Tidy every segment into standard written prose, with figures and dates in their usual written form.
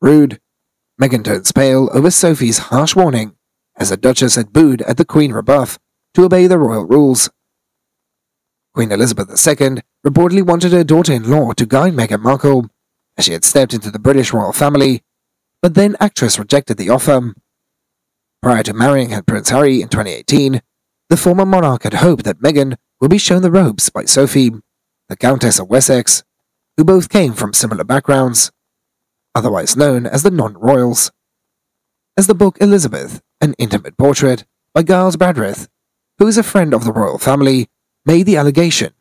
Rude. Meghan turns pale over Sophie's harsh warning as the Duchess had booed at the Queen rebuff to obey the royal rules. Queen Elizabeth II reportedly wanted her daughter-in-law to guide Meghan Markle as she had stepped into the British royal family, but then actress rejected the offer. Prior to marrying Prince Harry in 2018, the former monarch had hoped that Meghan would be shown the ropes by Sophie, the Countess of Wessex, who both came from similar backgrounds, otherwise known as the non-royals. As the book Elizabeth, an intimate portrait by Giles Bradreth, who is a friend of the royal family, made the allegation.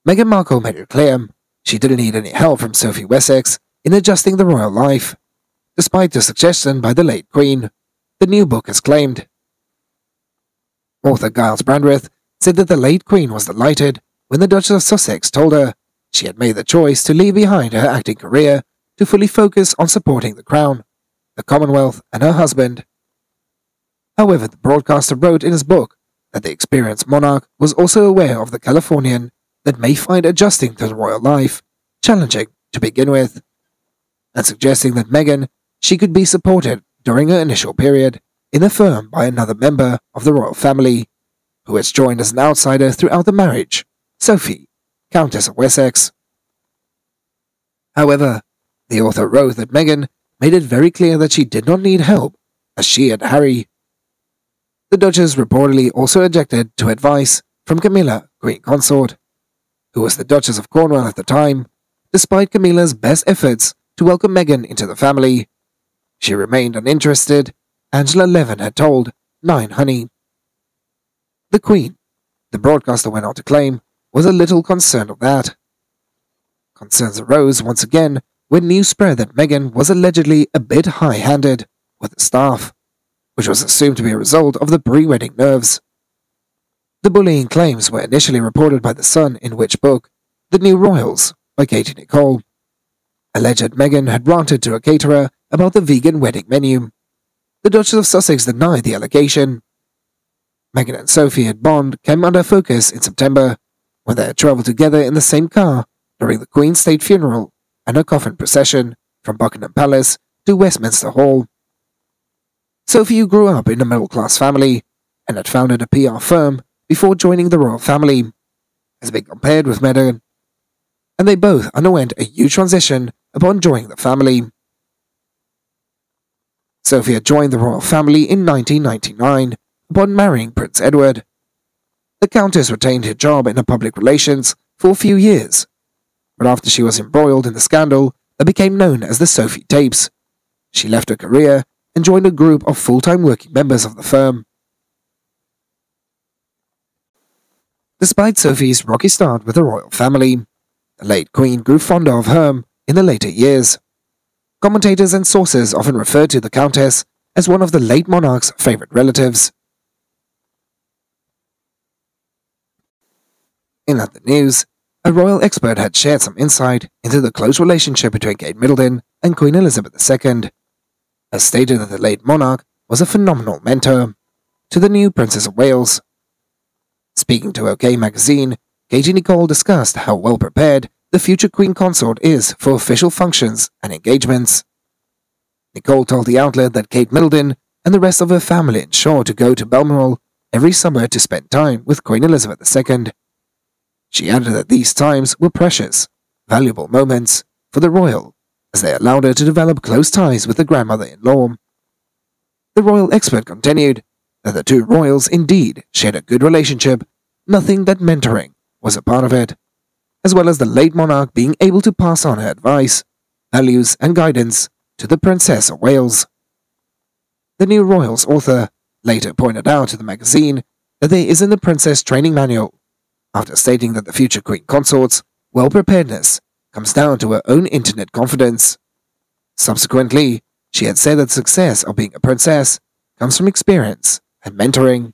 Meghan Markle made it clear she didn't need any help from Sophie Wessex in adjusting the royal life, despite the suggestion by the late Queen, the new book has claimed. Author Giles Bradreth said that the late Queen was delighted when the Duchess of Sussex told her she had made the choice to leave behind her acting career to fully focus on supporting the Crown, the Commonwealth, and her husband. However, the broadcaster wrote in his book that the experienced monarch was also aware of the Californian that may find adjusting to the royal life challenging to begin with, and suggesting that Meghan, she could be supported during her initial period in the firm by another member of the royal family, who has joined as an outsider throughout the marriage, Sophie, Countess of Wessex. However, the author wrote that Meghan made it very clear that she did not need help, as she had Harry. The Duchess reportedly also objected to advice from Camilla, Queen Consort, who was the Duchess of Cornwall at the time, despite Camilla's best efforts to welcome Meghan into the family. She remained uninterested, Angela Levin had told 9 Honey. The Queen, the broadcaster went on to claim, was a little concerned of that. Concerns arose once again when news spread that Meghan was allegedly a bit high-handed with the staff, which was assumed to be a result of the pre-wedding nerves. The bullying claims were initially reported by The Sun in which book, The New Royals, by Katie Nicole, alleged Meghan had ranted to a caterer about the vegan wedding menu. The Duchess of Sussex denied the allegation. Meghan and Sophie at Bond came under focus in September, when they had travelled together in the same car during the Queen's state funeral and her coffin procession from Buckingham Palace to Westminster Hall. Sophie, who grew up in a middle-class family and had founded a PR firm before joining the royal family, has been compared with Meghan, and they both underwent a huge transition upon joining the family. Sophie had joined the royal family in 1999 upon marrying Prince Edward. The Countess retained her job in public relations for a few years, but after she was embroiled in the scandal that became known as the Sophie tapes, she left her career and joined a group of full-time working members of the firm. Despite Sophie's rocky start with the royal family, the late Queen grew fonder of her in the later years. Commentators and sources often refer to the Countess as one of the late monarch's favorite relatives. In other news, a royal expert had shared some insight into the close relationship between Kate Middleton and Queen Elizabeth II, has stated that the late monarch was a phenomenal mentor to the new Princess of Wales. Speaking to OK magazine, Katie Nicole discussed how well prepared the future Queen Consort is for official functions and engagements. Nicole told the outlet that Kate Middleton and the rest of her family ensure to go to Balmoral every summer to spend time with Queen Elizabeth II. She added that these times were precious, valuable moments for the royal, as they allowed her to develop close ties with the grandmother-in-law. The royal expert continued that the two royals indeed shared a good relationship, nothing that mentoring was a part of it, as well as the late monarch being able to pass on her advice, values, and guidance to the Princess of Wales. The New Royals author later pointed out to the magazine that there isn't a princess training manual, after stating that the future Queen Consort's well-preparedness comes down to her own intimate confidence. Subsequently, she had said that success of being a princess comes from experience and mentoring.